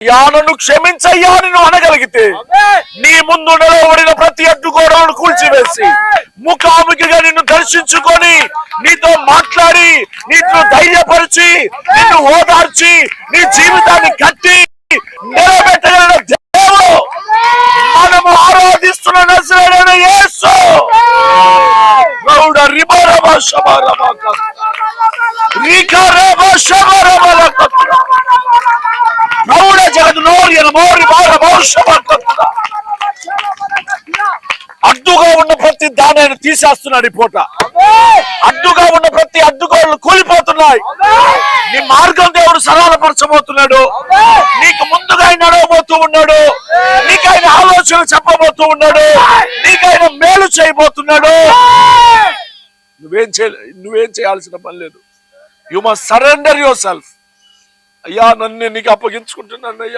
నన్ను క్షమించయ్యా అని నువ్వు అనగలిగితే నీ ముందు నిలబడిన ప్రతి అడ్డుగోడలను కూల్చివేసి ముఖాముఖిగా నిన్ను దర్శించుకొని నీతో మాట్లాడి నీతో ధైర్యపరిచి నిన్ను ఓదార్చి నీ జీవితాన్ని కట్టి నిలబెట్టగలిగిన దేవుడు మనము ఆరాధిస్తున్న నజరేయుడైన యేసు. అడ్డుగా ఉన్న ప్రతి దాన్ని ఆయన తీసేస్తున్నాడు. ఈ పూట అడ్డుగా ఉన్న ప్రతి అడ్డుగోడలు కూలిపోతున్నాయి. నీ మార్గం దేవుడు సరళపరచబోతున్నాడు. నీకు ముందుగా ఆయన నడవబోతూ ఉన్నాడు. నీకు ఆయన ఆలోచనలు చెప్పబోతూ ఉన్నాడు. నీకు ఆయన మేలు చేయబోతున్నాడు. నువ్వేం చేయాల్సిన పని లేదు. You must surrender your self. అయ్యా నన్ను నీకు అప్పగించుకుంటున్నాను అయ్యా.